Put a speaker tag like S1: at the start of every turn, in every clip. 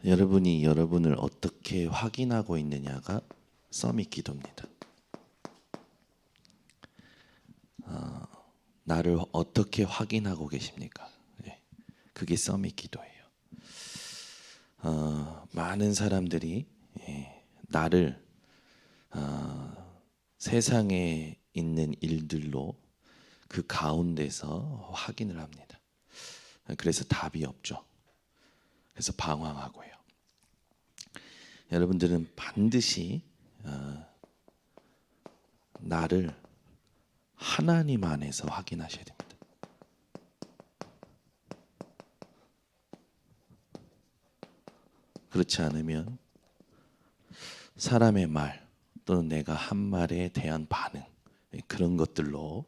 S1: 여러분이 여러분을 어떻게 확인하고 있느냐가 서밋 기도입니다. 나를 어떻게 확인하고 계십니까? 그게 서밋 기도예요. 많은 사람들이 나를 세상에 있는 일들로 그 가운데서 확인을 합니다. 그래서 답이 없죠. 그래서 방황하고요. 여러분들은 반드시 나를 하나님 안에서 확인하셔야 됩니다. 그렇지 않으면 사람의 말 또는 내가 한 말에 대한 반응, 그런 것들로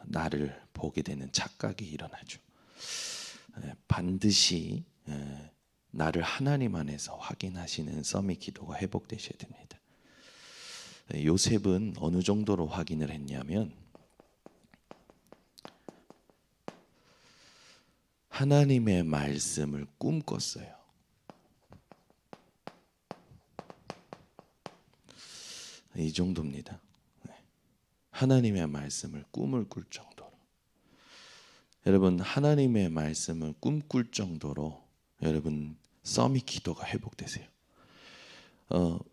S1: 나를 보게 되는 착각이 일어나죠. 반드시 나를 하나님 안에서 확인하시는 서밋 기도가 회복되셔야 됩니다. 요셉은 어느 정도로 확인을 했냐면 하나님의 말씀을 꿈꿨어요. 이 정도입니다. 하나님의 말씀을 꿈을 꿀 정도로. 여러분, 하나님의 말씀을 꿈꿀 정도로 여러분 서밋 기도가 회복되세요.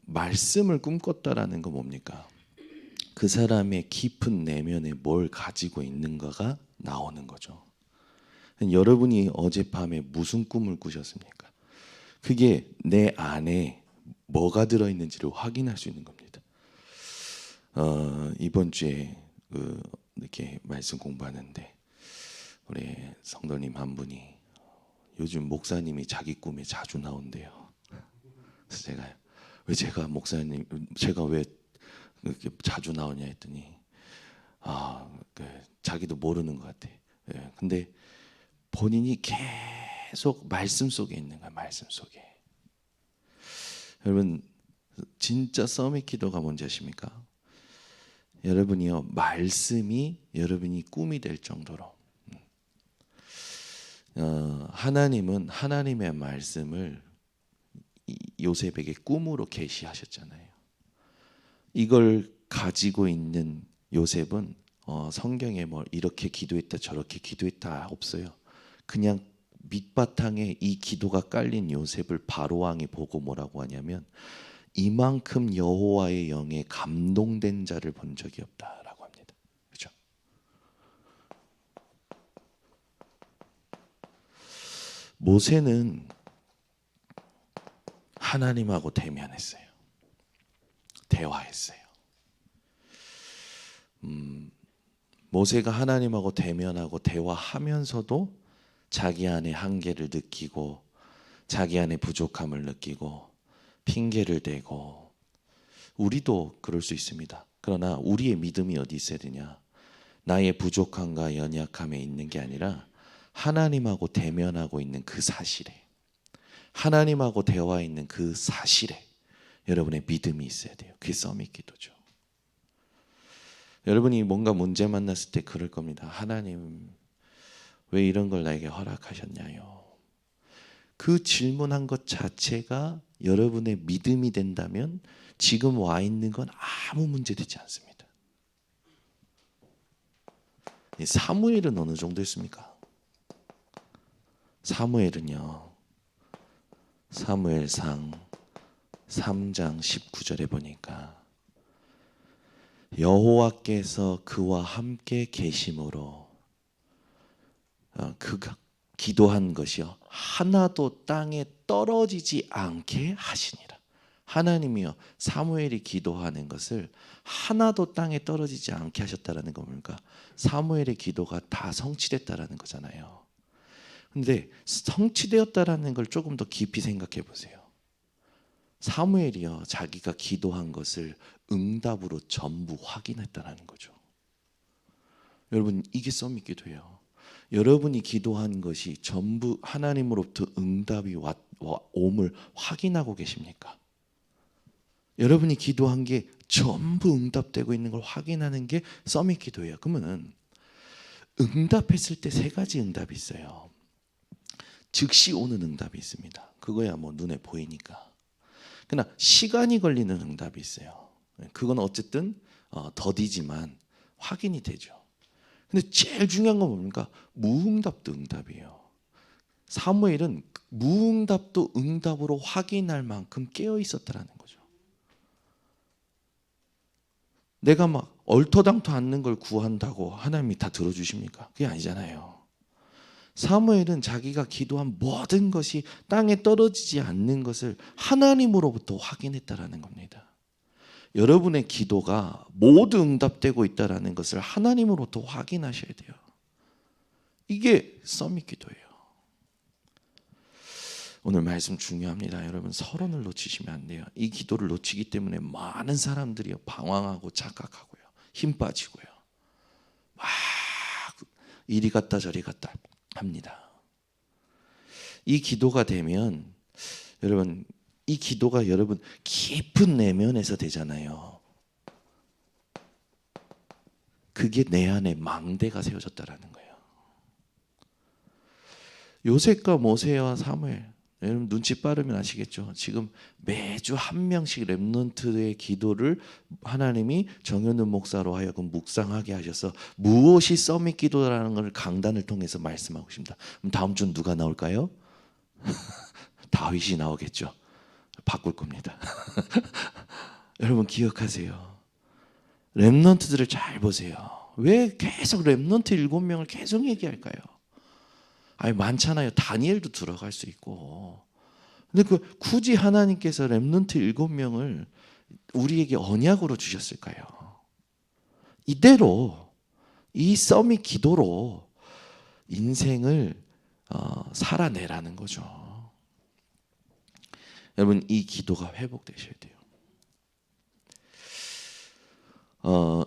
S1: 말씀을 꿈꿨다라는 건 뭡니까? 그 사람의 깊은 내면에 뭘 가지고 있는가가 나오는 거죠. 여러분이 어젯밤에 무슨 꿈을 꾸셨습니까? 그게 내 안에 뭐가 들어있는지를 확인할 수 있는 겁니다. 이번 주에 이렇게 말씀 공부하는데 우리 성도님 한 분이 요즘 목사님이 자기 꿈에 자주 나온대요. 그래서 제가 목사님 제가 왜 이렇게 자주 나오냐 했더니 자기도 모르는 것 같아. 근데 본인이 계속 말씀 속에 있는 거야. 말씀 속에. 여러분 진짜 서밋 기도가 뭔지 아십니까? 여러분이요 말씀이 여러분이 꿈이 될 정도로 하나님은 하나님의 말씀을 요셉에게 꿈으로 계시하셨잖아요. 이걸 가지고 있는 요셉은 성경에 뭐 이렇게 기도했다 저렇게 기도했다 없어요. 그냥 밑바탕에 이 기도가 깔린 요셉을 바로 왕이 보고 뭐라고 하냐면 이만큼 여호와의 영에 감동된 자를 본 적이 없다라고 합니다. 그렇죠? 모세는 하나님하고 대면했어요. 대화했어요. 모세가 하나님하고 대면하고 대화하면서도 자기 안에 한계를 느끼고 자기 안에 부족함을 느끼고 핑계를 대고 우리도 그럴 수 있습니다. 그러나 우리의 믿음이 어디 있어야 되냐? 나의 부족함과 연약함에 있는 게 아니라 하나님하고 대면하고 있는 그 사실에 하나님하고 대화해 있는 그 사실에 여러분의 믿음이 있어야 돼요. 그게 서밋 기도죠. 여러분이 뭔가 문제 만났을 때 그럴 겁니다. 하나님 왜 이런 걸 나에게 허락하셨냐요? 그 질문한 것 자체가 여러분의 믿음이 된다면 지금 와 있는 건 아무 문제 되지 않습니다. 사무엘은 어느 정도였습니까? 사무엘은요. 사무엘상 3장 19절에 보니까 여호와께서 그와 함께 계심으로 그가 기도한 것이요 하나도 땅에 떨어지지 않게 하시니라. 하나님이요 사무엘이 기도하는 것을 하나도 땅에 떨어지지 않게 하셨다라는 거 뭡니까? 사무엘의 기도가 다 성취됐다라는 거잖아요. 근데 성취되었다라는 걸 조금 더 깊이 생각해 보세요. 사무엘이요 자기가 기도한 것을 응답으로 전부 확인했다라는 거죠. 여러분 이게 서밋 기도예요. 여러분이 기도한 것이 전부 하나님으로부터 응답이 옴을 확인하고 계십니까? 여러분이 기도한 게 전부 응답되고 있는 걸 확인하는 게 서밋 기도예요. 그러면 응답했을 때 세 가지 응답이 있어요. 즉시 오는 응답이 있습니다. 그거야 뭐 눈에 보이니까. 그러나 시간이 걸리는 응답이 있어요. 그건 어쨌든 더디지만 확인이 되죠. 근데 제일 중요한 건 뭡니까? 무응답도 응답이에요. 사무엘은 무응답도 응답으로 확인할 만큼 깨어 있었다라는 거죠. 내가 막 얼토당토 않는 걸 구한다고 하나님이 다 들어주십니까? 그게 아니잖아요. 사무엘은 자기가 기도한 모든 것이 땅에 떨어지지 않는 것을 하나님으로부터 확인했다라는 겁니다. 여러분의 기도가 모두 응답되고 있다라는 것을 하나님으로부터 확인하셔야 돼요. 이게 서밋 기도예요. 오늘 말씀 중요합니다. 여러분 서론을 놓치시면 안 돼요. 이 기도를 놓치기 때문에 많은 사람들이 방황하고 착각하고요. 힘 빠지고요. 막 이리 갔다 저리 갔다 합니다. 이 기도가 되면 여러분 이 기도가 여러분 깊은 내면에서 되잖아요. 그게 내 안에 망대가 세워졌다라는 거예요. 요셉과 모세와 사무엘 여러분 눈치 빠르면 아시겠죠? 지금 매주 한 명씩 렘넌트의 기도를 하나님이 정현우 목사로 하여금 묵상하게 하셔서 무엇이 서밋 기도라는 걸 강단을 통해서 말씀하고 있습니다. 그럼 다음 주는 누가 나올까요? 다윗이 나오겠죠. 바꿀 겁니다. 여러분 기억하세요. 렘넌트들을 잘 보세요. 왜 계속 렘넌트 7명을 계속 얘기할까요? 아니 많잖아요. 다니엘도 들어갈 수 있고. 근데 그 굳이 하나님께서 렘넌트 7명을 우리에게 언약으로 주셨을까요? 이대로 이 서밋 기도로 인생을 살아내라는 거죠. 여러분 이 기도가 회복되셔야 돼요.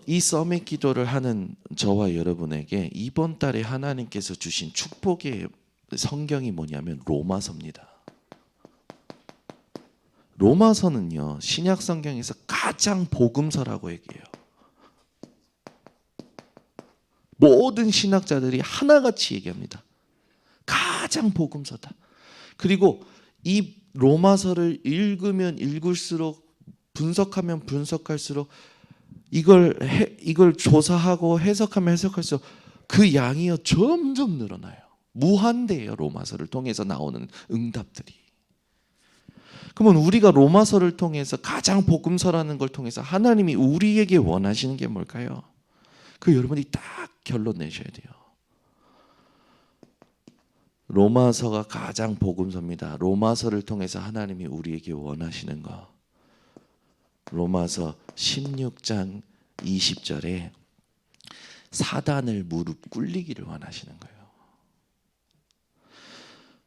S1: 이 서밋 기도를 하는 저와 여러분에게 이번 달에 하나님께서 주신 축복의 성경이 뭐냐면 로마서입니다. 로마서는요 신약 성경에서 가장 복음서라고 얘기해요. 모든 신학자들이 하나같이 얘기합니다. 가장 복음서다. 그리고 이 로마서를 읽으면 읽을수록 분석하면 분석할수록 이걸 조사하고 해석하면 해석할수록 그 양이요 점점 늘어나요. 무한대예요. 로마서를 통해서 나오는 응답들이. 그러면 우리가 로마서를 통해서 가장 복음서라는 걸 통해서 하나님이 우리에게 원하시는 게 뭘까요? 그 여러분이 딱 결론 내셔야 돼요. 로마서가 가장 복음서입니다. 로마서를 통해서 하나님이 우리에게 원하시는 거. 로마서 16장 20절에 사단을 무릎 꿇리기를 원하시는 거예요.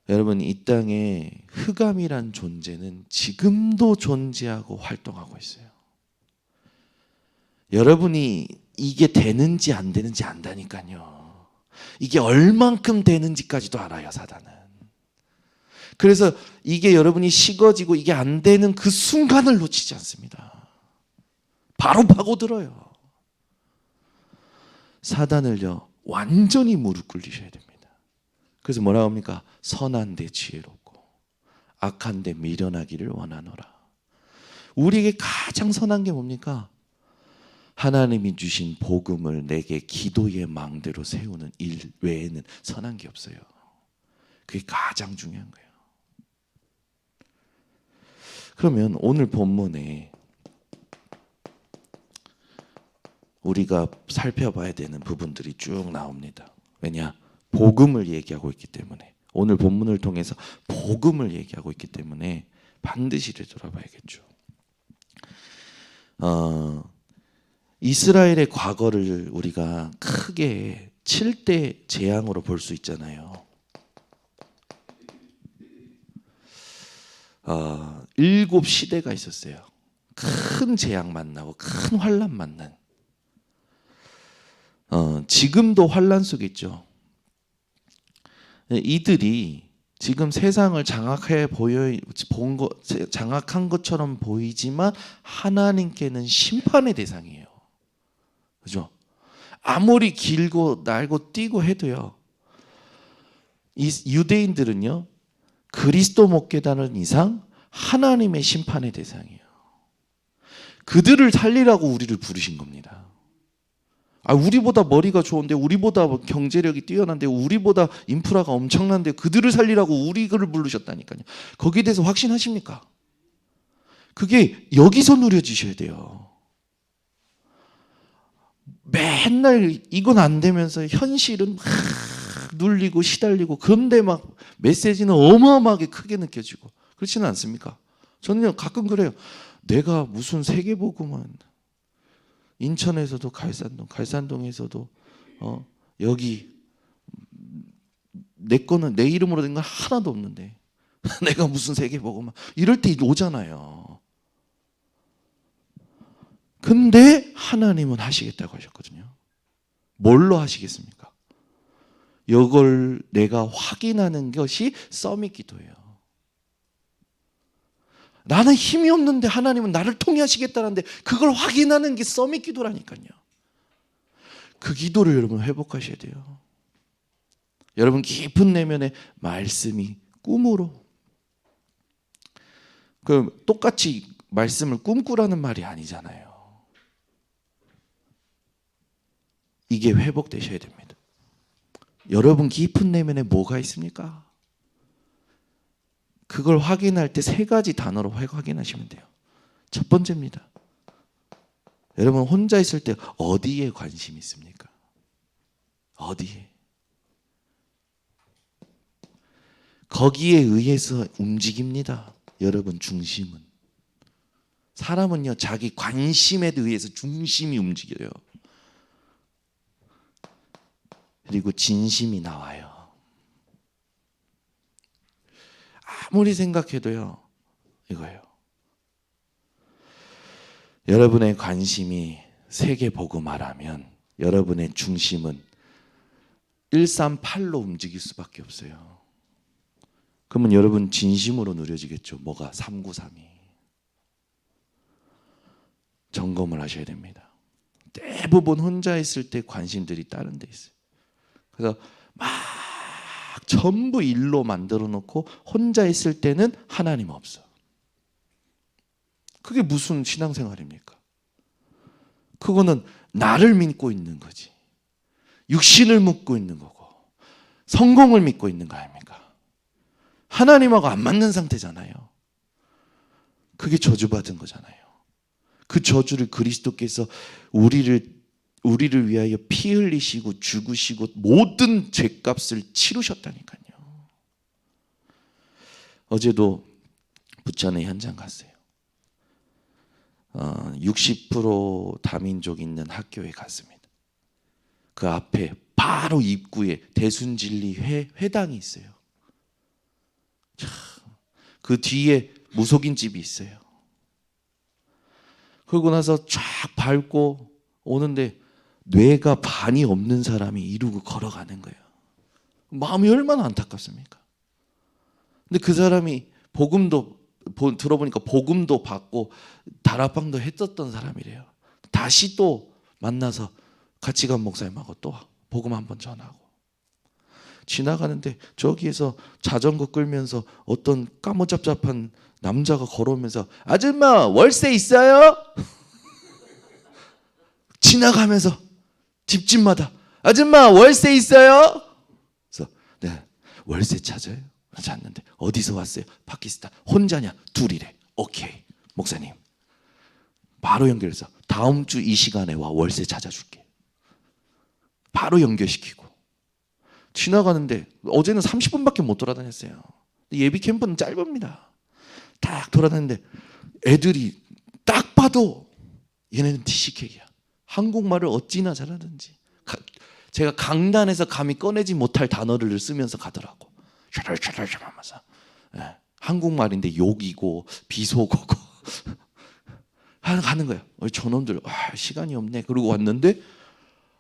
S1: 여러분 이 땅에 흑암이란 존재는 지금도 존재하고 활동하고 있어요. 여러분이 이게 되는지 안 되는지 안다니까요. 이게 얼만큼 되는지까지도 알아요, 사단은. 그래서 이게 여러분이 식어지고 이게 안 되는 그 순간을 놓치지 않습니다. 바로 파고들어요. 사단을요 완전히 무릎 꿇리셔야 됩니다. 그래서 뭐라고 합니까? 선한데 지혜롭고 악한데 미련하기를 원하노라. 우리에게 가장 선한 게 뭡니까? 하나님이 주신 복음을 내게 기도의 망대로 세우는 일 외에는 선한 게 없어요. 그게 가장 중요한 거예요. 그러면 오늘 본문에 우리가 살펴봐야 되는 부분들이 쭉 나옵니다. 왜냐? 복음을 얘기하고 있기 때문에. 오늘 본문을 통해서 복음을 얘기하고 있기 때문에 반드시 되돌아봐야겠죠. 이스라엘의 과거를 우리가 크게 7대 재앙으로 볼 수 있잖아요. 7시대가 있었어요. 큰 재앙 만나고 큰 환란 만난. 지금도 환란 속에 있죠. 이들이 지금 세상을 장악한 것처럼 보이지만 하나님께는 심판의 대상이에요. 그죠? 아무리 길고 날고 뛰고 해도요. 이 유대인들은요. 그 그리스도 못 깨달은 이상 하나님의 심판의 대상이에요. 그들을 살리라고 우리를 부르신 겁니다. 우리보다 머리가 좋은데, 우리보다 경제력이 뛰어난데, 우리보다 인프라가 엄청난데 그들을 살리라고 우리를 부르셨다니까요. 거기에 대해서 확신하십니까? 그게 여기서 누려지셔야 돼요. 맨날 이건 안 되면서 현실은 막 눌리고 시달리고, 그런데 막 메시지는 어마어마하게 크게 느껴지고 그렇지는 않습니까? 저는 가끔 그래요. 내가 무슨 세계복음은 인천에서도 갈산동에서도 여기 내 거는 내 이름으로 된 건 하나도 없는데 내가 무슨 세계복음은, 이럴 때 오잖아요. 근데 하나님은 하시겠다고 하셨거든요. 뭘로 하시겠습니까? 이걸 내가 확인하는 것이 서밋 기도예요. 나는 힘이 없는데 하나님은 나를 통해 하시겠다는데 그걸 확인하는 게 서밋 기도라니까요. 그 기도를 여러분 회복하셔야 돼요. 여러분 깊은 내면의 말씀이 꿈으로, 똑같이 말씀을 꿈꾸라는 말이 아니잖아요. 이게 회복되셔야 됩니다. 여러분 깊은 내면에 뭐가 있습니까? 그걸 확인할 때 3가지 단어로 확인하시면 돼요. 첫 번째입니다. 여러분 혼자 있을 때 어디에 관심이 있습니까? 어디에? 거기에 의해서 움직입니다. 여러분 중심은. 사람은요 자기 관심에 의해서 중심이 움직여요. 그리고 진심이 나와요. 아무리 생각해도요 이거예요. 여러분의 관심이 세계복음화라면 여러분의 중심은 138로 움직일 수밖에 없어요. 그러면 여러분 진심으로 누려지겠죠. 뭐가? 393이. 점검을 하셔야 됩니다. 대부분 혼자 있을 때 관심들이 다른 데 있어요. 그래서 막 전부 일로 만들어 놓고 혼자 있을 때는 하나님 없어. 그게 무슨 신앙생활입니까? 그거는 나를 믿고 있는 거지. 육신을 믿고 있는 거고 성공을 믿고 있는 거 아닙니까? 하나님하고 안 맞는 상태잖아요. 그게 저주받은 거잖아요. 그 저주를 그리스도께서 우리를 위하여 피 흘리시고 죽으시고 모든 죄값을 치르셨다니까요. 어제도 부천에 현장 갔어요. 60% 다민족 있는 학교에 갔습니다. 그 앞에 바로 입구에 대순진리 회당이 있어요. 그 뒤에 무속인 집이 있어요. 그러고 나서 쫙 밟고 오는데 뇌가 반이 없는 사람이 이러고 걸어가는 거예요. 마음이 얼마나 안타깝습니까? 근데 그 사람이 들어보니까 복음도 받고 다락방도 했었던 사람이래요. 다시 또 만나서 같이 간 목사님하고 또 복음 한번 전하고 지나가는데 저기에서 자전거 끌면서 어떤 까무잡잡한 남자가 걸어오면서 아줌마 월세 있어요? 지나가면서 집집마다 아줌마 월세 있어요? 그래서 네 월세 찾아요. 찾았는데 어디서 왔어요? 파키스탄. 혼자냐? 둘이래. 오케이 목사님 바로 연결해서 다음 주 이 시간에 와 월세 찾아줄게. 바로 연결시키고 지나가는데 어제는 30분밖에 못 돌아다녔어요. 예비 캠프는 짧습니다. 딱 돌아다니는데 애들이 딱 봐도 얘네는 TCK야. 한국말을 어찌나 잘하든지 제가 강단에서 감히 꺼내지 못할 단어를 쓰면서 가더라고. 하면서 한국말인데 욕이고 비속어고 하는 거야. 저놈들 시간이 없네. 그러고 왔는데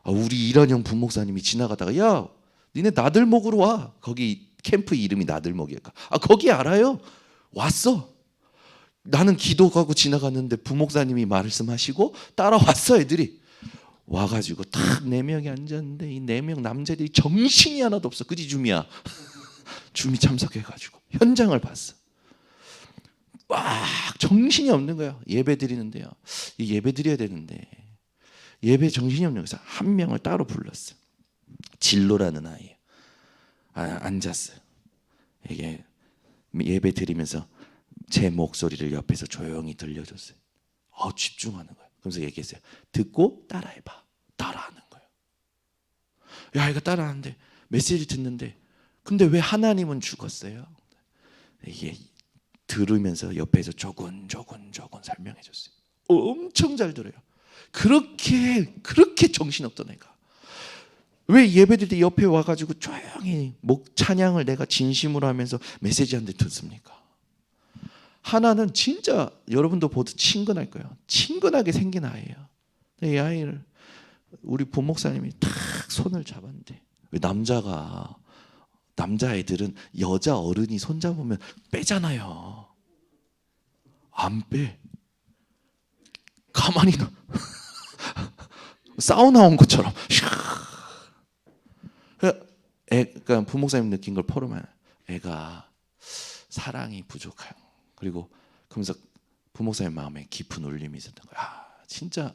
S1: 우리 이란영 부목사님이 지나가다가 야 니네 나들목으로 와. 거기 캠프 이름이 나들목이니까 거기 알아요. 왔어. 나는 기도 가고 지나갔는데 부목사님이 말씀하시고 따라왔어. 애들이 와가지고 딱 4명이 앉았는데 이 4명 남자들이 정신이 하나도 없어. 그지 줌이야. 주미 참석해가지고 현장을 봤어. 막 정신이 없는 거야. 예배 드리는데요. 이 예배 드려야 되는데 예배 정신이 없는 거서 한 명을 따로 불렀어. 진로라는 아이. 앉았어요. 이게 예배 드리면서 제 목소리를 옆에서 조용히 들려줬어요. 집중하는 거예요. 그러면서 얘기했어요. 듣고 따라해봐. 따라하는 거예요. 야, 이거 따라하는데 메시지 듣는데 근데 왜 하나님은 죽었어요? 이게 들으면서 옆에서 조곤조곤 설명해 줬어요. 엄청 잘 들어요. 그렇게 정신없던 애가 왜 예배드릴 때 옆에 와가지고 조용히 찬양을 내가 진심으로 하면서 메시지 한 대 듣습니까? 하나는 진짜 여러분도 보도 친근할 거예요. 친근하게 생긴 아이예요. 이 아이를 우리 부목사님이 탁 손을 잡았는데 왜 남자애들은 여자 어른이 손 잡으면 빼잖아요. 안 빼. 가만히 사우나 온 것처럼. 그러니까 부목사님 느낀 걸 포럼하면 애가 사랑이 부족한. 그리고 그러면서 부목사님 마음에 깊은 울림이 있었던 거야. 진짜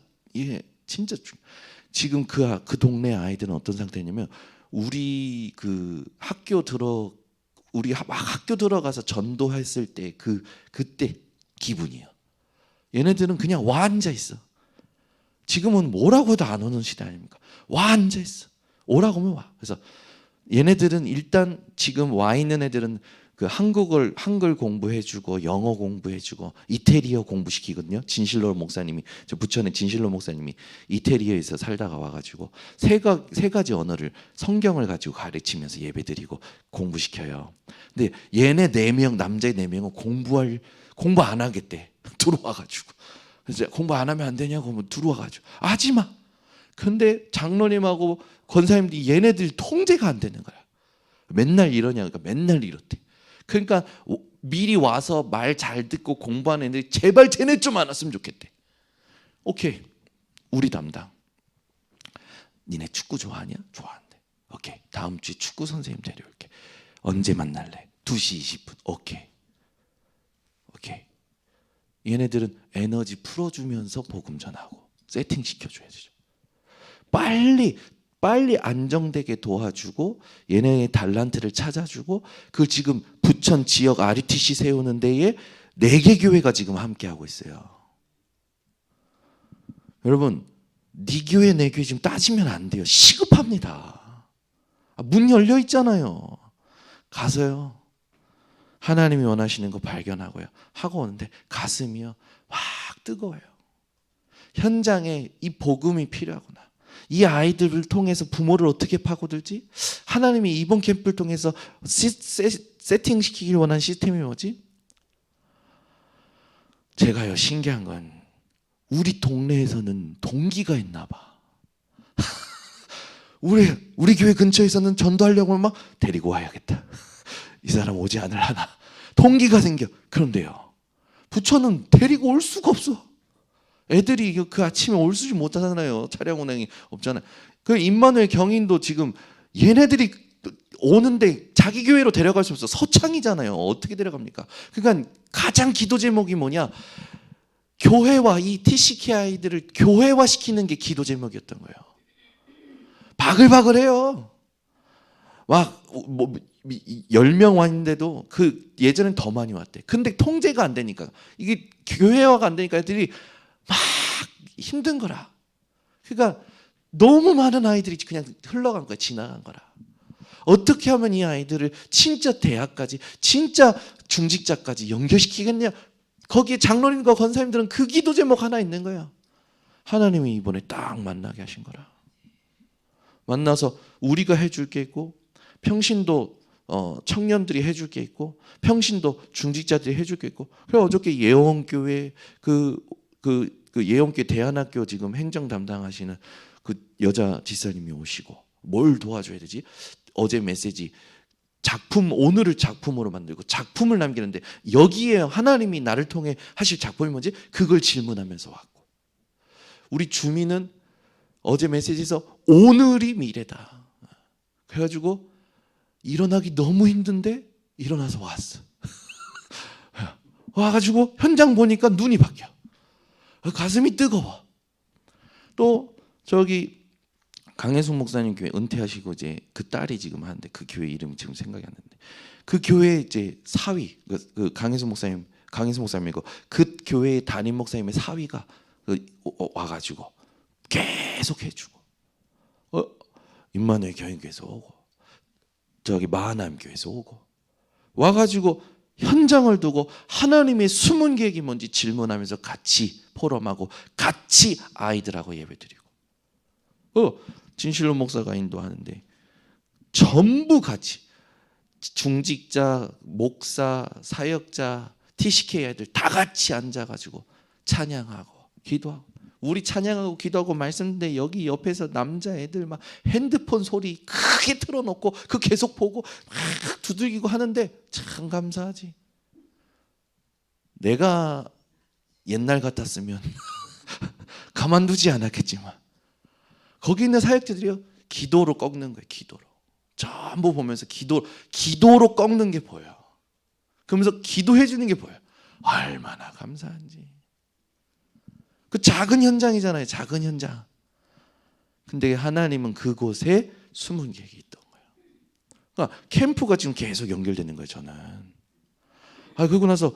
S1: 지금 그 동네 아이들은 어떤 상태냐면 우리 학교 들어가서 전도했을 때 그때 기분이에요. 얘네들은 그냥 와 앉아 있어. 지금은 뭐라고 해도 안 오는 시대 아닙니까? 와 앉아 있어. 오라고 하면 와. 그래서 얘네들은 일단 지금 와 있는 애들은 한글 공부해주고 영어 공부해주고 이태리어 공부시키거든요. 진실로 목사님이 저 부천의 진실로 목사님이 이태리어에서 살다가 와가지고 세 가지 언어를 성경을 가지고 가르치면서 예배드리고 공부시켜요. 근데 얘네 4명 남자 4명은 공부 안 하겠대. 들어와가지고 그래서 공부 안 하면 안 되냐고 들어와가지고 하지 마. 근데 장로님하고 권사님들이 얘네들 통제가 안 되는 거야. 맨날 이러냐니까 맨날 이렇대. 그러니까 미리 와서 말 잘 듣고 공부하는 애들이 제발 쟤네 좀 안 왔으면 좋겠대. 오케이, 우리 담당. 니네 축구 좋아하냐? 좋아한대. 오케이, 다음 주에 축구 선생님 데려올게. 언제 만날래? 2시 20분. 오케이. 얘네들은 에너지 풀어주면서 복음 전하고 세팅 시켜줘야죠. 빨리 안정되게 도와주고 얘네의 달란트를 찾아주고 그걸 지금 부천 지역 RUTC 세우는 데에 4개 교회가 지금 함께하고 있어요. 여러분, 네 교회 내 교회 지금 따지면 안 돼요. 시급합니다. 문 열려 있잖아요. 가서요. 하나님이 원하시는 거 발견하고요. 하고 오는데 가슴이요. 막 뜨거워요. 현장에 이 복음이 필요하구나. 이 아이들을 통해서 부모를 어떻게 파고들지? 하나님이 이번 캠프를 통해서 세팅시키길 원하는 시스템이 뭐지? 제가요 신기한 건 우리 동네에서는 동기가 있나 봐. 우리 교회 근처에서는 전도하려고 막 데리고 와야겠다. 이 사람 오지 않을라나. 동기가 생겨. 그런데요 부천은 데리고 올 수가 없어. 애들이 그 아침에 올 수지 못하잖아요. 차량 운행이 없잖아요. 그 임마누엘 경인도 지금 얘네들이 오는데 자기 교회로 데려갈 수 없어. 서창이잖아요. 어떻게 데려갑니까? 그러니까 가장 기도 제목이 뭐냐? 교회와 이 TCK 아이들을 교회화시키는 게 기도 제목이었던 거예요. 바글바글해요. 막 10명 왔는데도 예전엔 더 많이 왔대. 근데 통제가 안 되니까 이게 교회화가 안 되니까 애들이 막 힘든 거라. 그러니까 너무 많은 아이들이 그냥 흘러간 거야. 지나간 거라. 어떻게 하면 이 아이들을 진짜 대학까지 진짜 중직자까지 연결시키겠냐. 거기에 장로님과 권사님들은 그 기도 제목 하나 있는 거야. 하나님이 이번에 딱 만나게 하신 거라. 만나서 우리가 해줄 게 있고 평신도 청년들이 해줄 게 있고 평신도 중직자들이 해줄 게 있고. 그래 어저께 예원교회 그 예원교회 대안학교 지금 행정 담당하시는 그 여자 집사님이 오시고 뭘 도와줘야 되지? 어제 메시지 작품 오늘을 작품으로 만들고 작품을 남기는데 여기에 하나님이 나를 통해 하실 작품이 뭔지 그걸 질문하면서 왔고 우리 주민은 어제 메시지에서 오늘이 미래다. 그래가지고 일어나기 너무 힘든데 일어나서 왔어. 와가지고 현장 보니까 눈이 바뀌어. 가슴이 뜨거워. 또 저기 강혜숙 목사님 교회 은퇴하시고 이제 그 딸이 지금 하는데 그 교회 이름이 지금 생각이 안 나는데 그 교회 이제 사위 그 강혜숙 목사님이고 그 교회의 담임 목사님의 사위가 와가지고 계속 해주고 임마누엘 교인교회에서 오고 저기 마하나임 교회에서 오고 와가지고 현장을 두고 하나님의 숨은 계획이 뭔지 질문하면서 같이 포럼하고 같이 아이들하고 예배드리고 진실로 목사가 인도하는데 전부 같이 중직자, 목사, 사역자, TCK 아이들 다 같이 앉아가지고 찬양하고 기도하고 우리 찬양하고 기도하고 말씀인데 여기 옆에서 남자애들 막 핸드폰 소리 크게 틀어놓고 그 계속 보고 막 두들기고 하는데 참 감사하지. 내가 옛날 같았으면 가만두지 않았겠지만 거기 있는 사역자들이요 기도로 꺾는 거예요. 기도로 전부 보면서 기도로 꺾는 게 보여. 그러면서 기도해 주는 게 보여. 얼마나 감사한지. 그 작은 현장이잖아요. 작은 현장. 근데 하나님은 그곳에 숨은 계획이 있던 거예요. 그러니까 캠프가 지금 계속 연결되는 거예요. 저는. 그러고 나서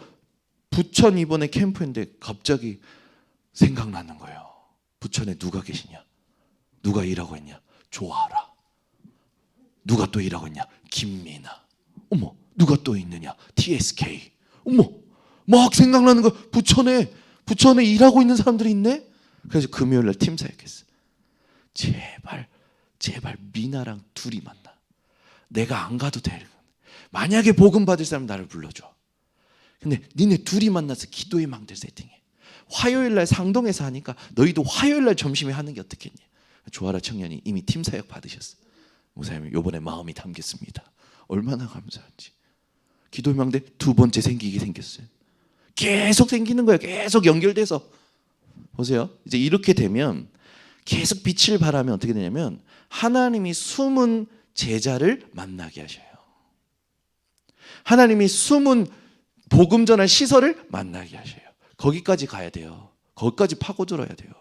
S1: 부천 이번에 캠프인데 갑자기 생각나는 거예요. 부천에 누가 계시냐? 누가 일하고 있냐? 조아라. 누가 또 일하고 있냐? 김미나. 어머, 누가 또 있느냐? TSK. 어머, 막 생각나는 거. 부천에 일하고 있는 사람들이 있네. 그래서 금요일 날 팀 사역했어. 제발 미나랑 둘이 만나. 내가 안 가도 돼. 만약에 복음 받을 사람 나를 불러줘. 근데 니네 둘이 만나서 기도의 망대 세팅해. 화요일 날 상동에서 하니까 너희도 화요일 날 점심에 하는 게 어떻겠니? 조아라 청년이 이미 팀 사역 받으셨어. 목사님 이번에 마음이 담겼습니다. 얼마나 감사한지. 기도의 망대 두 번째 생기게 생겼어요. 계속 생기는 거예요. 계속 연결돼서. 보세요. 이제 이렇게 되면 계속 빛을 발하면 어떻게 되냐면 하나님이 숨은 제자를 만나게 하셔요. 하나님이 숨은 복음 전할 시설을 만나게 하셔요. 거기까지 가야 돼요. 거기까지 파고들어야 돼요.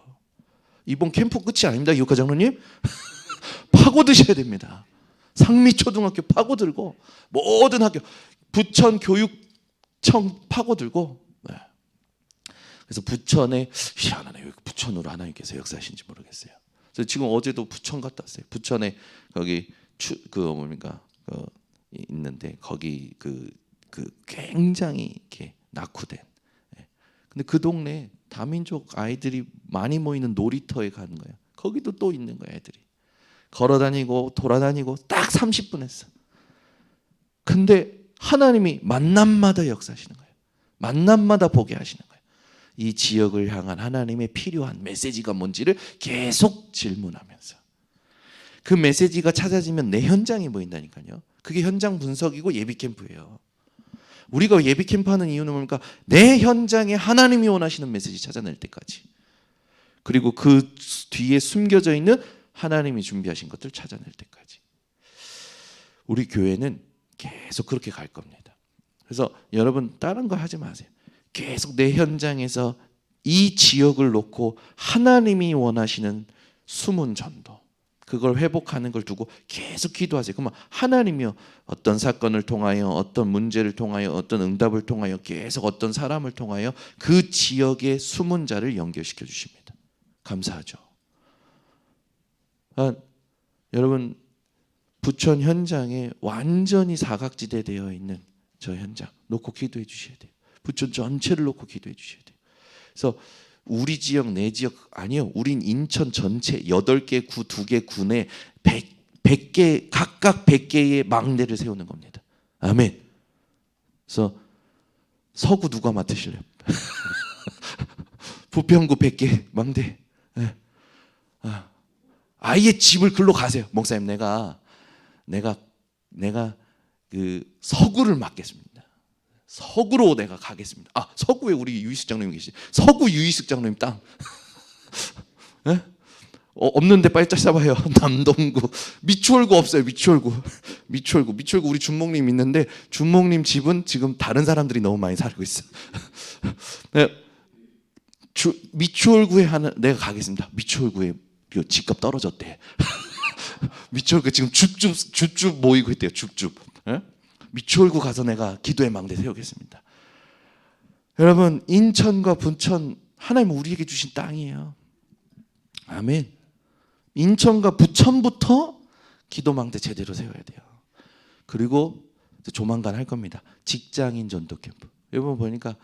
S1: 이번 캠프 끝이 아닙니다. 이호카 장로님. 파고드셔야 됩니다. 상미초등학교 파고들고 모든 학교 부천 교육청 파고들고 네. 그래서 부천에 희한하네. 왜 부천으로 하나님께서 역사하신지 모르겠어요. 그래서 지금 어제도 부천 갔다 왔어요. 부천에 거기 있는데 거기 그 굉장히 이렇게 낙후된. 근데 그 동네 다민족 아이들이 많이 모이는 놀이터에 가는 거예요. 거기도 또 있는 거예요, 애들이. 걸어다니고 돌아다니고 딱 30분 했어. 근데 하나님이 만남마다 역사하시는 거예요. 만남마다 보게 하시는 거예요. 이 지역을 향한 하나님의 필요한 메시지가 뭔지를 계속 질문하면서 그 메시지가 찾아지면 내 현장이 보인다니까요. 그게 현장 분석이고 예비 캠프예요. 우리가 예비 캠프 하는 이유는 뭡니까? 내 현장에 하나님이 원하시는 메시지 찾아낼 때까지. 그리고 그 뒤에 숨겨져 있는 하나님이 준비하신 것들 찾아낼 때까지. 우리 교회는 계속 그렇게 갈 겁니다. 그래서 여러분 다른 거 하지 마세요. 계속 내 현장에서 이 지역을 놓고 하나님이 원하시는 숨은 전도, 그걸 회복하는 걸 두고 계속 기도하세요. 그러면 하나님이요 어떤 사건을 통하여 어떤 문제를 통하여 어떤 응답을 통하여 계속 어떤 사람을 통하여 그 지역의 숨은 자를 연결시켜 주십니다. 감사하죠. 여러분 부천 현장에 완전히 사각지대 되어 있는 저 현장 놓고 기도해 주셔야 돼요. 부천 전체를 놓고 기도해 주셔야 돼요. 그래서 우리 지역 내 지역 아니요. 우린 인천 전체 8개 구 2개 군에 100개 각각 100개의 망대를 세우는 겁니다. 아멘. 그래서 서구 누가 맡으실래요? 부평구 100개 망대. 네. 아예 집을 글로 가세요. 목사님 내가 그 서구를 맡겠습니다. 서구로 내가 가겠습니다. 서구에 우리 유이숙 장로님 계시죠. 서구 유이숙 장로님 땅. 네? 없는데 빨리 잡아요. 남동구 미추홀구 없어요. 미추홀구 우리 준목님 있는데 준목님 집은 지금 다른 사람들이 너무 많이 살고 있어. 네, 미추홀구에 하는 내가 가겠습니다. 미추홀구에 집값 떨어졌대. 미추홀구 지금 줍줍 모이고 있대요. 줍줍. 네? 미추홀구 가서 내가 기도의 망대 세우겠습니다. 여러분, 인천과 부천 하나님 우리에게 주신 땅이에요. 아멘. 인천과 부천부터 기도망대 제대로 세워야 돼요. 그리고 조만간 할 겁니다. 직장인 전도 캠프. 여러분 보니까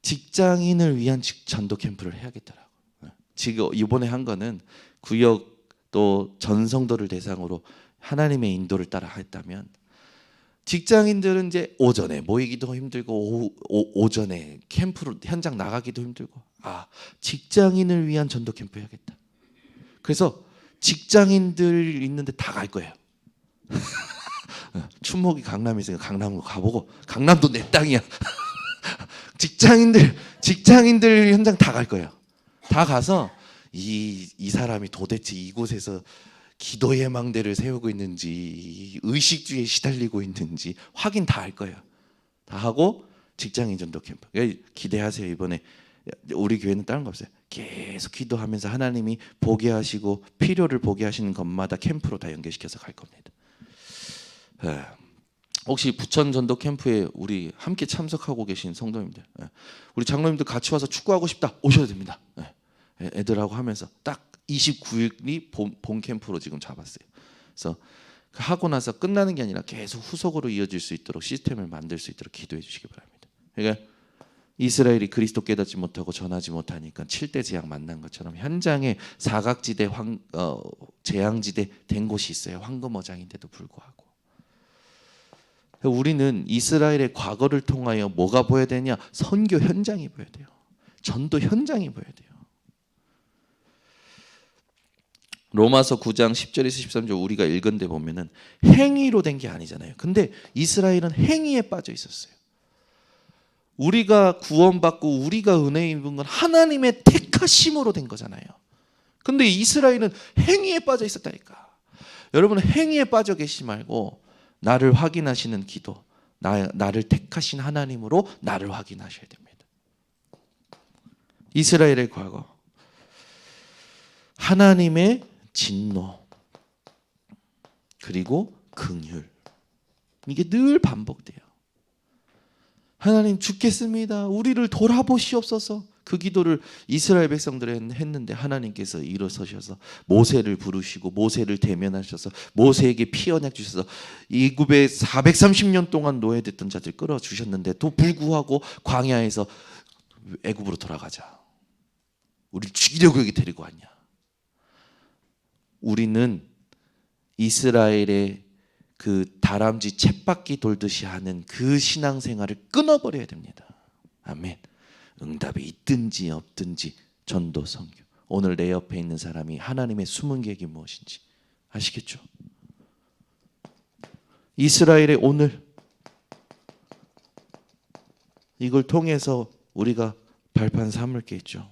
S1: 직장인을 위한 전도 캠프를 해야겠더라고요. 지금 이번에 한 거는 구역 또 전성도를 대상으로 하나님의 인도를 따라 했다면, 직장인들은 이제 오전에 모이기도 힘들고 오전에 캠프로 현장 나가기도 힘들고, 직장인을 위한 전도 캠프 해야겠다. 그래서 직장인들 있는데 다 갈 거예요. 춘목이 강남에 있으니까 강남으로 가보고, 강남도 내 땅이야. 직장인들 현장 다 갈 거예요. 다 가서 이 사람이 도대체 이곳에서 기도의 망대를 세우고 있는지, 의식주의에 시달리고 있는지 확인 다 할 거예요. 다 하고 직장인 전도 캠프. 기대하세요. 이번에 우리 교회는 다른 거 없어요. 계속 기도하면서 하나님이 보게 하시고 필요를 보게 하시는 것마다 캠프로 다 연결시켜서 갈 겁니다. 혹시 부천 전도 캠프에 우리 함께 참석하고 계신 성도님들, 우리 장로님들 같이 와서 축구하고 싶다, 오셔도 됩니다. 애들하고 하면서 딱 29일이 본 캠프로 지금 잡았어요. 그래서 하고 나서 끝나는 게 아니라 계속 후속으로 이어질 수 있도록 시스템을 만들 수 있도록 기도해 주시기 바랍니다. 그러니까 이스라엘이 그리스도 깨닫지 못하고 전하지 못하니까 7대 재앙 만난 것처럼 현장에 사각지대, 재앙지대 된 곳이 있어요. 황금어장인데도 불구하고. 우리는 이스라엘의 과거를 통하여 뭐가 보여야 되냐? 선교 현장이 보여야 돼요. 전도 현장이 보여야 돼요. 로마서 9장 10절에서 13절 우리가 읽은 데 보면은 행위로 된 게 아니잖아요. 근데 이스라엘은 행위에 빠져 있었어요. 우리가 구원받고 우리가 은혜 입은 건 하나님의 택하심으로 된 거잖아요. 근데 이스라엘은 행위에 빠져 있었다니까. 여러분은 행위에 빠져 계시지 말고 나를 확인하시는 기도, 나를 택하신 하나님으로 나를 확인하셔야 됩니다. 이스라엘의 과거, 하나님의 진노, 그리고 긍휼, 이게 늘 반복돼요. 하나님 죽겠습니다, 우리를 돌아보시옵소서. 그 기도를 이스라엘 백성들이 했는데 하나님께서 일어서셔서 모세를 부르시고 모세를 대면하셔서 모세에게 피 언약 주셔서 이굽에 430년 동안 노예됐던 자들 끌어주셨는데도 불구하고 광야에서 애굽으로 돌아가자, 우리를 죽이려고 여기 데리고 왔냐. 우리는 이스라엘의 그 다람쥐 쳇바퀴 돌듯이 하는 그 신앙생활을 끊어버려야 됩니다. 아멘. 응답이 있든지 없든지 전도 선교. 오늘 내 옆에 있는 사람이 하나님의 숨은 계획이 무엇인지 아시겠죠? 이스라엘의 오늘, 이걸 통해서 우리가 발판 삼을 게 있죠.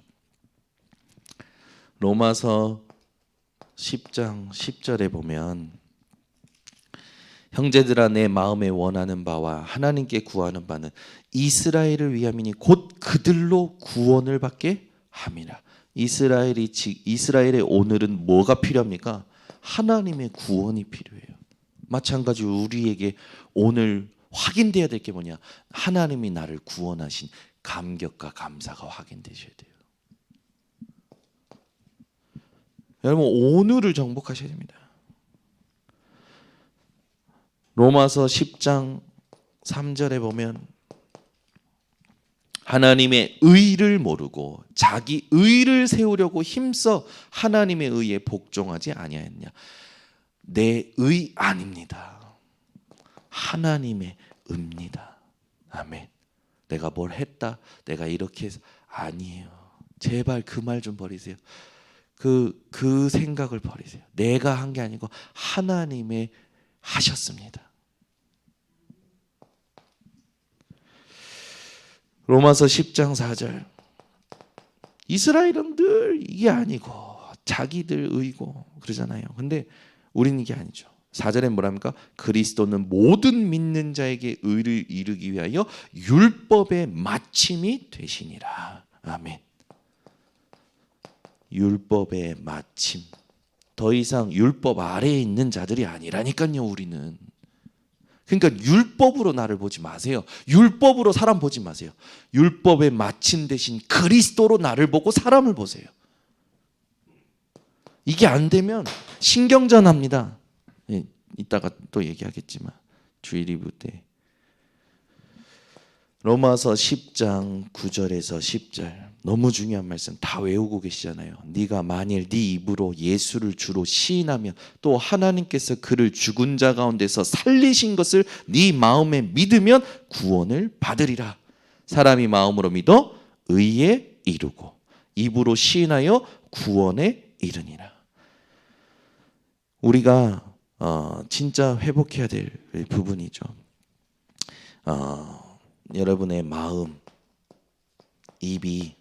S1: 로마서 10장 10절에 보면 형제들아 내 마음에 원하는 바와 하나님께 구하는 바는 이스라엘을 위함이니 곧 그들로 구원을 받게 함이라. 이스라엘의 오늘은 뭐가 필요합니까? 하나님의 구원이 필요해요. 마찬가지로 우리에게 오늘 확인돼야 될 게 뭐냐? 하나님이 나를 구원하신 감격과 감사가 확인되셔야 돼요. 여러분 오늘을 정복하셔야 됩니다. 로마서 10장 3절에 보면 하나님의 의를 모르고 자기 의를 세우려고 힘써 하나님의 의에 복종하지 아니하였냐. 내 의 아닙니다. 하나님의 의입니다. 아멘. 내가 뭘 했다, 내가 이렇게 해서 아니에요. 제발 그 말 좀 버리세요. 그 생각을 버리세요. 내가 한 게 아니고 하나님의 하셨습니다. 로마서 10장 4절 이스라엘은 늘 이게 아니고 자기들 의고 그러잖아요. 근데 우리는 이게 아니죠. 4절에 뭐랍니까? 그리스도는 모든 믿는 자에게 의를 이루기 위하여 율법의 마침이 되시니라. 아멘. 율법의 마침. 더 이상 율법 아래에 있는 자들이 아니라니까요, 우리는. 그러니까 율법으로 나를 보지 마세요. 율법으로 사람 보지 마세요. 율법의 마침 되신 그리스도로 나를 보고 사람을 보세요. 이게 안 되면 신경전합니다. 예, 이따가 또 얘기하겠지만 주일 리뷰 때 로마서 10장 9절에서 10절 너무 중요한 말씀 다 외우고 계시잖아요. 네가 만일 네 입으로 예수를 주로 시인하며 또 하나님께서 그를 죽은 자 가운데서 살리신 것을 네 마음에 믿으면 구원을 받으리라. 사람이 마음으로 믿어 의에 이르고 입으로 시인하여 구원에 이르니라. 우리가 진짜 회복해야 될 부분이죠. 여러분의 마음, 입이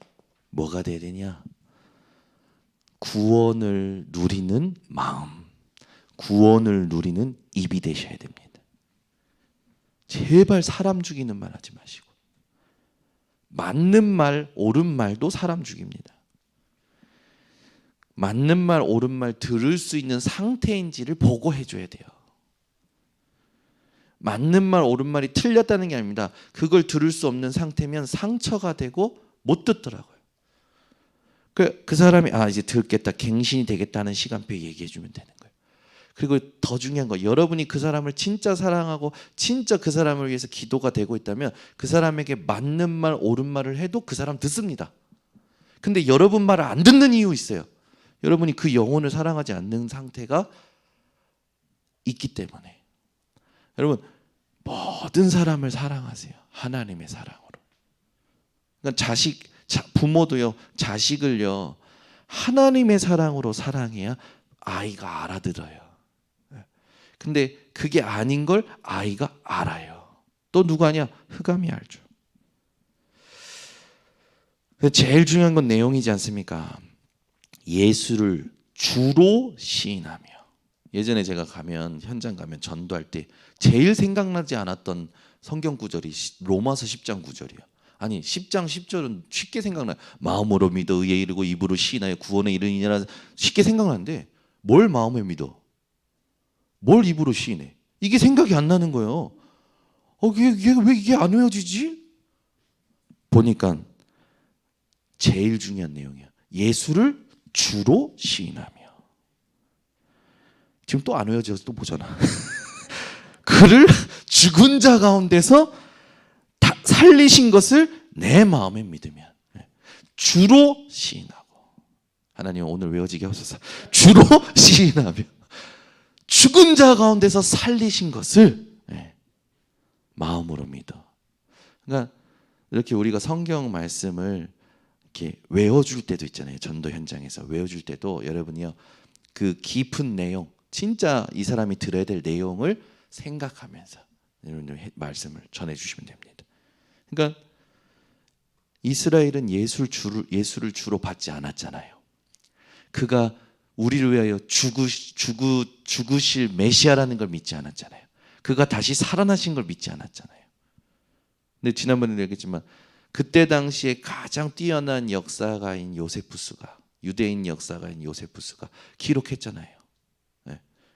S1: 뭐가 돼야 되냐? 구원을 누리는 마음, 구원을 누리는 입이 되셔야 됩니다. 제발 사람 죽이는 말 하지 마시고 맞는 말, 옳은 말도 사람 죽입니다. 맞는 말, 옳은 말 들을 수 있는 상태인지를 보고 해줘야 돼요. 맞는 말, 옳은 말이 틀렸다는 게 아닙니다. 그걸 들을 수 없는 상태면 상처가 되고 못 듣더라고요. 그 사람이 이제 듣겠다, 갱신이 되겠다는 시간표에 얘기해 주면 되는 거예요. 그리고 더 중요한 거, 여러분이 그 사람을 진짜 사랑하고 진짜 그 사람을 위해서 기도가 되고 있다면 그 사람에게 맞는 말, 옳은 말을 해도 그 사람 듣습니다. 근데 여러분 말을 안 듣는 이유 있어요. 여러분이 그 영혼을 사랑하지 않는 상태가 있기 때문에. 여러분 모든 사람을 사랑하세요. 하나님의 사랑으로. 그러니까 부모도요, 자식을요 하나님의 사랑으로 사랑해야 아이가 알아들어요. 근데 그게 아닌 걸 아이가 알아요. 또 누가 아냐? 흑암이 알죠. 제일 중요한 건 내용이지 않습니까? 예수를 주로 시인하며. 예전에 제가 현장 가면 전도할 때 제일 생각나지 않았던 성경 구절이 로마서 10장 9절이에요. 아니 10장 10절은 쉽게 생각나요. 마음으로 믿어 의에 이르고 입으로 시인하여 구원에 이르니라 쉽게 생각나는데 뭘 마음에 믿어? 뭘 입으로 시인해? 이게 생각이 안 나는 거예요. 왜 이게 안 외워지지? 보니까 제일 중요한 내용이야. 예수를 주로 시인하며. 지금 또 안 외워져서 또 보잖아. 그를 죽은 자 가운데서 살리신 것을 내 마음에 믿으면 주로 시인하고. 하나님 오늘 외워지게 하소서. 주로 시인하며 죽은 자 가운데서 살리신 것을 마음으로 믿어. 그러니까 이렇게 우리가 성경 말씀을 이렇게 외워줄 때도 있잖아요. 전도 현장에서 외워줄 때도 여러분이요, 그 깊은 내용, 진짜 이 사람이 들어야 될 내용을 생각하면서 여러분들 말씀을 전해주시면 됩니다. 그러니까 이스라엘은 예수를 주로 받지 않았잖아요. 그가 우리를 위하여 죽으실 메시아라는 걸 믿지 않았잖아요. 그가 다시 살아나신 걸 믿지 않았잖아요. 근데 지난번에 얘기했지만 그때 당시에 가장 뛰어난 역사가인 요세푸스가, 유대인 역사가인 요세푸스가 기록했잖아요.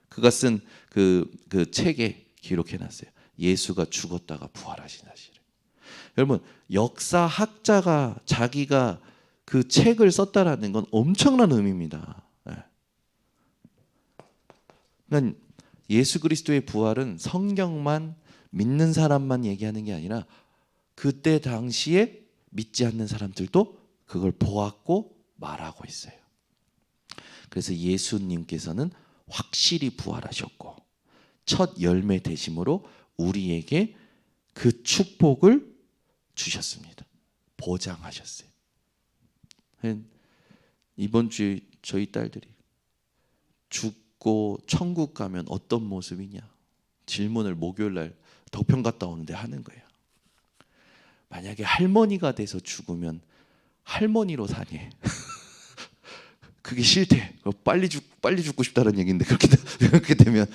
S1: 그가 쓴 그 책에 기록해놨어요. 예수가 죽었다가 부활하신 사실을. 여러분 역사학자가 자기가 그 책을 썼다라는 건 엄청난 의미입니다. 그러니까 예수 그리스도의 부활은 성경만 믿는 사람만 얘기하는 게 아니라 그때 당시에 믿지 않는 사람들도 그걸 보았고 말하고 있어요. 그래서 예수님께서는 확실히 부활하셨고 첫 열매 되심으로 우리에게 그 축복을 주셨습니다. 보장하셨어요. 이번 주에 저희 딸들이 죽고 천국 가면 어떤 모습이냐 질문을 목요일날 덕평 갔다 오는데 하는 거예요. 만약에 할머니가 돼서 죽으면 할머니로 사니? 그게 싫대. 빨리 죽고 싶다는 얘기인데 그렇게 되면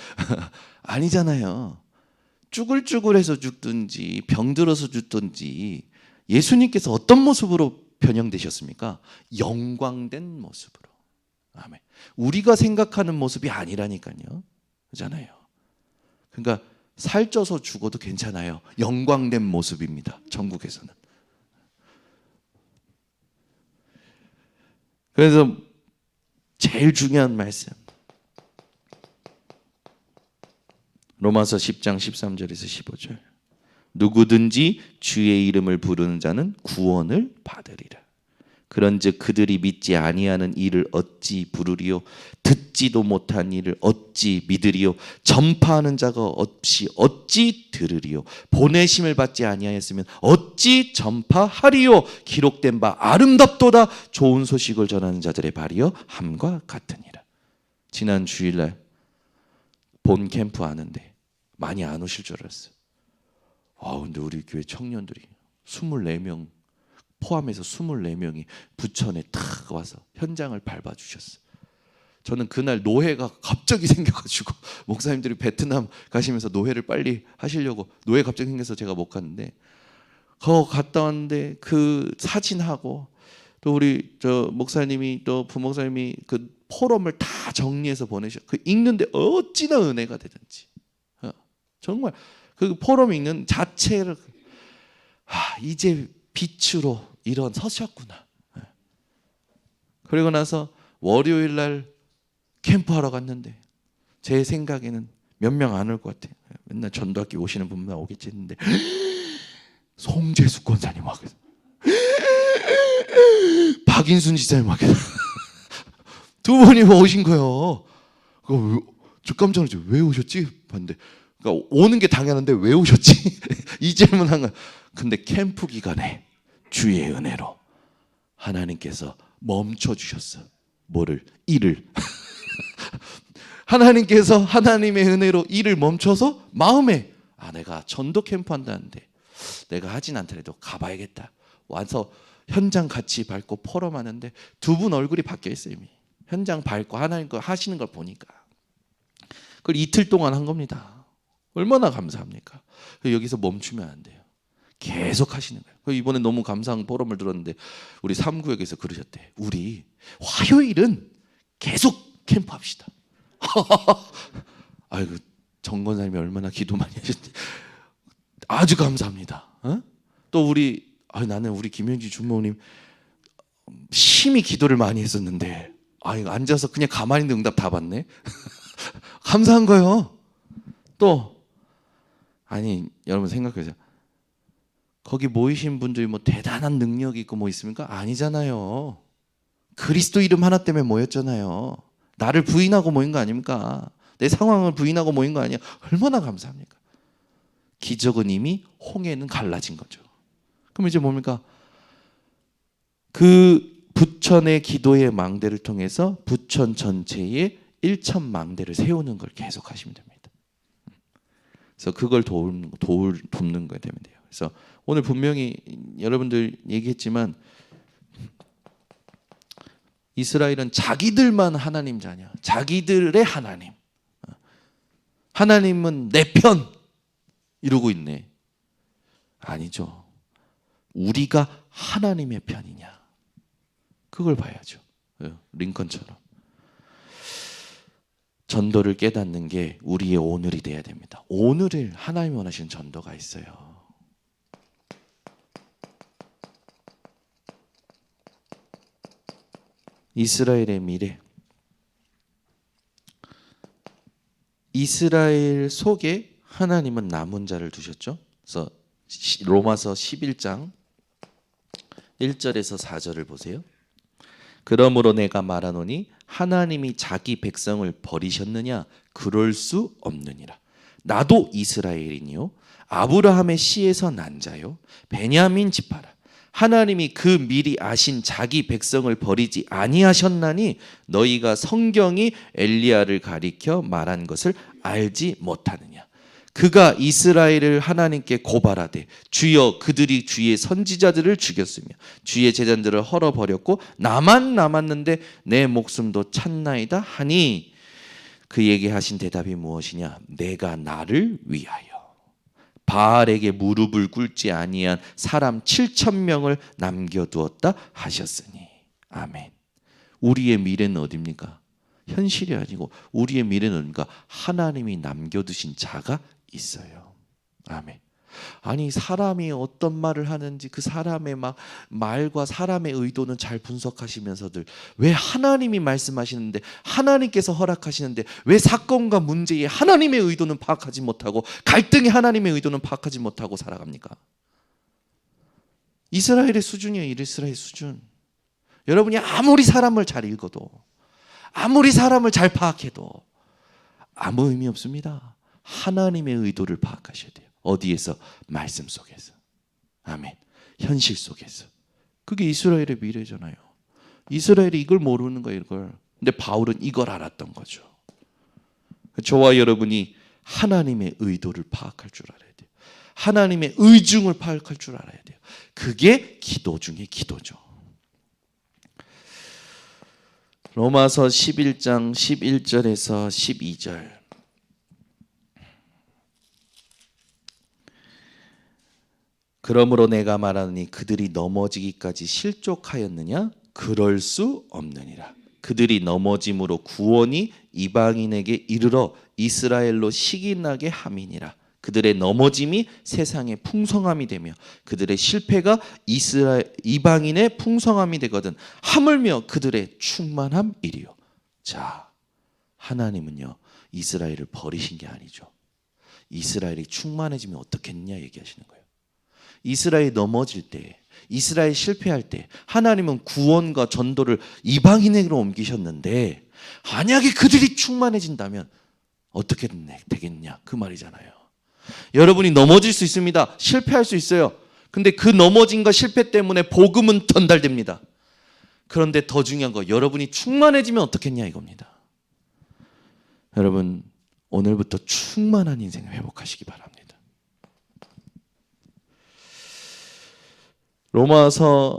S1: 아니잖아요. 쭈글쭈글해서 죽든지 병들어서 죽든지 예수님께서 어떤 모습으로 변형되셨습니까? 영광된 모습으로. 아멘. 우리가 생각하는 모습이 아니라니까요. 그렇잖아요. 그러니까 살쪄서 죽어도 괜찮아요. 영광된 모습입니다. 천국에서는. 그래서 제일 중요한 말씀. 로마서 10장 13절에서 15절. 누구든지 주의 이름을 부르는 자는 구원을 받으리라. 그런즉 그들이 믿지 아니하는 일을 어찌 부르리요? 듣지도 못한 일을 어찌 믿으리요? 전파하는 자가 없이 어찌 들으리요? 보내심을 받지 아니하였으면 어찌 전파하리요? 기록된 바 아름답도다 좋은 소식을 전하는 자들의 발이요 함과 같으니라. 지난 주일날 본 캠프 하는데 많이 안 오실 줄 알았어요. 근데 우리 교회 청년들이 24명 포함해서 24명이 부천에 탁 와서 현장을 밟아주셨어요. 저는 그날 노회가 갑자기 생겨가지고 목사님들이 베트남 가시면서 노회를 빨리 하시려고 노회 갑자기 생겨서 제가 못 갔는데 갔다 왔는데 그 사진하고 또 우리 목사님이 또 부목사님이 그 포럼을 다 정리해서 보내셔. 그 읽는데 어찌나 은혜가 되든지 정말 그 포럼 읽는 자체를 이제 빛으로 일어서셨구나. 그리고 나서 월요일 날 캠프하러 갔는데 제 생각에는 몇 명 안 올 것 같아요. 맨날 전도학교 오시는 분만 오겠지 했는데 송재수 권사님 와 계세요. 박인순 지사님 와 계세요. 두 분이 오신 거예요. 저 깜짝 놀랐죠. 왜 오셨지? 봤는데 그러니까 오는 게 당연한데 왜 오셨지? 이 질문한 거야. 근데 캠프 기간에 주의 은혜로 하나님께서 멈춰주셨어. 뭐를? 일을. 하나님께서 하나님의 은혜로 일을 멈춰서 마음에 내가 전도 캠프 한다는데 내가 하진 않더라도 가봐야겠다. 와서 현장 같이 밟고 포럼하는데 두 분 얼굴이 바뀌어 있어요. 이미. 현장 밟고 하나님 거 하시는 걸 보니까. 그걸 이틀 동안 한 겁니다. 얼마나 감사합니까? 여기서 멈추면 안 돼요. 계속 하시는 거예요. 이번에 너무 감사한 포럼을 들었는데 우리 3구역에서 그러셨대. 우리 화요일은 계속 캠프합시다. 아이고 정 권사님이 얼마나 기도 많이 하셨지. 아주 감사합니다. 또 우리 나는 우리 김영지 주모님 심히 기도를 많이 했었는데 이거 앉아서 그냥 가만히 있는 응답 다 받네. 감사한 거예요. 또 여러분 생각해보세요. 거기 모이신 분들이 뭐 대단한 능력이 있고 뭐 있습니까? 아니잖아요. 그리스도 이름 하나 때문에 모였잖아요. 나를 부인하고 모인 거 아닙니까? 내 상황을 부인하고 모인 거 아니야? 얼마나 감사합니까? 기적은 이미 홍해는 갈라진 거죠. 그럼 이제 뭡니까? 그 부천의 기도의 망대를 통해서 부천 전체에 1천 망대를 세우는 걸 계속 하시면 됩니다. 그래서 그걸 돕는 거에 되면 돼요. 그래서 오늘 분명히 여러분들 얘기했지만 이스라엘은 자기들만 하나님 자녀, 자기들의 하나님. 하나님은 내 편 이러고 있네. 아니죠. 우리가 하나님의 편이냐. 그걸 봐야죠. 링컨처럼. 전도를 깨닫는 게 우리의 오늘이 돼야 됩니다. 오늘을 하나님이 원하시는 전도가 있어요. 이스라엘의 미래. 이스라엘 속에 하나님은 남은 자를 두셨죠. 그래서 로마서 11장 1절에서 4절을 보세요. 그러므로 내가 말하노니 하나님이 자기 백성을 버리셨느냐? 그럴 수 없느니라. 나도 이스라엘이니요 아브라함의 씨에서 난 자요 베냐민 지파라. 하나님이 그 미리 아신 자기 백성을 버리지 아니하셨나니 너희가 성경이 엘리야를 가리켜 말한 것을 알지 못하느냐. 그가 이스라엘을 하나님께 고발하되 주여 그들이 주의 선지자들을 죽였으며 주의 제자들을 헐어버렸고 나만 남았는데 내 목숨도 찾나이다 하니 그에게 하신 대답이 무엇이냐? 내가 나를 위하여 바알에게 무릎을 꿇지 아니한 사람 7,000명을 남겨두었다 하셨으니. 아멘. 우리의 미래는 어디입니까? 현실이 아니고 우리의 미래는 어딘가? 하나님이 남겨두신 자가 있어요. 아멘. 아니 사람이 어떤 말을 하는지 그 사람의 막 말과 사람의 의도는 잘 분석하시면서들 왜 하나님이 말씀하시는데 하나님께서 허락하시는데 왜 사건과 문제에 하나님의 의도는 파악하지 못하고 갈등의 하나님의 의도는 파악하지 못하고 살아갑니까? 이스라엘의 수준이에요. 이스라엘 수준. 여러분이 아무리 사람을 잘 읽어도 아무리 사람을 잘 파악해도 아무 의미 없습니다. 하나님의 의도를 파악하셔야 돼요. 어디에서? 말씀 속에서. 아멘. 현실 속에서. 그게 이스라엘의 미래잖아요. 이스라엘이 이걸 모르는 거예요. 이걸. 근데 바울은 이걸 알았던 거죠. 저와 여러분이 하나님의 의도를 파악할 줄 알아야 돼요. 하나님의 의중을 파악할 줄 알아야 돼요. 그게 기도 중에 기도죠. 로마서 11장 11절에서 12절. 그러므로 내가 말하노니 그들이 넘어지기까지 실족하였느냐? 그럴 수 없느니라. 그들이 넘어짐으로 구원이 이방인에게 이르러 이스라엘로 시기나게 함이니라. 그들의 넘어짐이 세상의 풍성함이 되며 그들의 실패가 이방인의 풍성함이 되거든 하물며 그들의 충만함이리요. 자, 하나님은요 이스라엘을 버리신 게 아니죠. 이스라엘이 충만해지면 어떻겠냐 얘기하시는 거예요. 이스라엘이 넘어질 때, 이스라엘 실패할 때 하나님은 구원과 전도를 이방인에게로 옮기셨는데 만약에 그들이 충만해진다면 어떻게 되겠냐 그 말이잖아요. 여러분이 넘어질 수 있습니다. 실패할 수 있어요. 근데 그 넘어짐과 실패 때문에 복음은 전달됩니다. 그런데 더 중요한 거 여러분이 충만해지면 어떻겠냐 이겁니다. 여러분 오늘부터 충만한 인생을 회복하시기 바랍니다. 로마서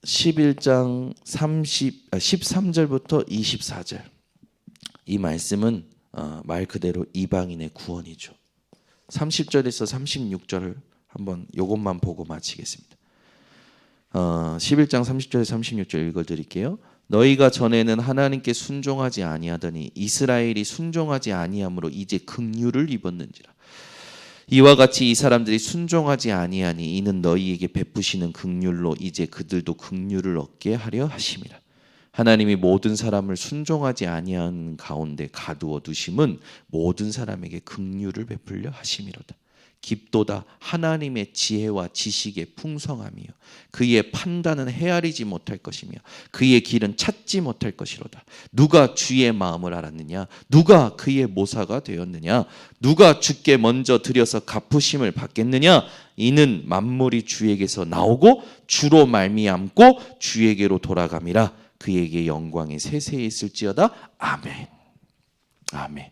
S1: 11장 13절부터 24절 이 말씀은 말 그대로 이방인의 구원이죠. 30절에서 36절을 한번 이것만 보고 마치겠습니다. 11장 30절에서 36절 읽어드릴게요. 너희가 전에는 하나님께 순종하지 아니하더니 이스라엘이 순종하지 아니함으로 이제 긍휼을 입었는지라. 이와 같이 이 사람들이 순종하지 아니하니 이는 너희에게 베푸시는 긍휼로 이제 그들도 긍휼을 얻게 하려 하심이라. 하나님이 모든 사람을 순종하지 아니하는 가운데 가두어 두심은 모든 사람에게 긍휼을 베풀려 하심이로다. 깊도다 하나님의 지혜와 지식의 풍성함이요 그의 판단은 헤아리지 못할 것이며 그의 길은 찾지 못할 것이로다. 누가 주의 마음을 알았느냐? 누가 그의 모사가 되었느냐? 누가 주께 먼저 드려서 갚으심을 받겠느냐? 이는 만물이 주에게서 나오고 주로 말미암고 주에게로 돌아감이라. 그에게 영광이 세세히 있을지어다. 아멘. 아멘.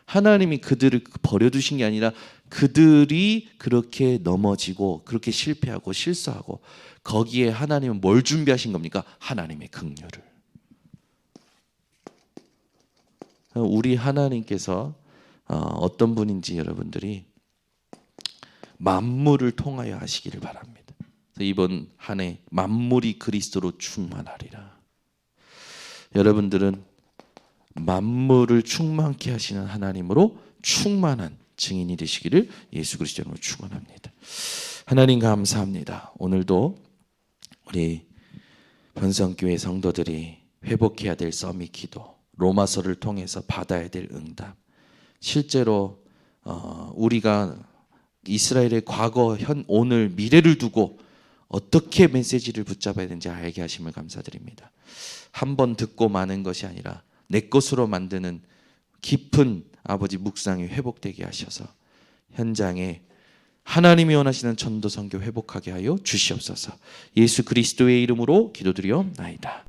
S1: 하나님이 그들을 버려두신 게 아니라 그들이 그렇게 넘어지고 그렇게 실패하고 실수하고 거기에 하나님은 뭘 준비하신 겁니까? 하나님의 긍휼을. 우리 하나님께서 어떤 분인지 여러분들이 만물을 통하여 하시기를 바랍니다. 이번 한 해 만물이 그리스도로 충만하리라. 여러분들은 만물을 충만케 하시는 하나님으로 충만한 증인이 되시기를 예수 그리스도로 축원합니다. 하나님 감사합니다. 오늘도 우리 번성교회 성도들이 회복해야 될 서밋 기도, 로마서를 통해서 받아야 될 응답, 실제로 우리가 이스라엘의 과거, 현, 오늘, 미래를 두고 어떻게 메시지를 붙잡아야 되는지 알게 하심을 감사드립니다. 한 번 듣고 마는 것이 아니라 내 것으로 만드는 깊은 아버지 묵상이 회복되게 하셔서 현장에 하나님이 원하시는 전도 선교 회복하게 하여 주시옵소서. 예수 그리스도의 이름으로 기도드리옵나이다.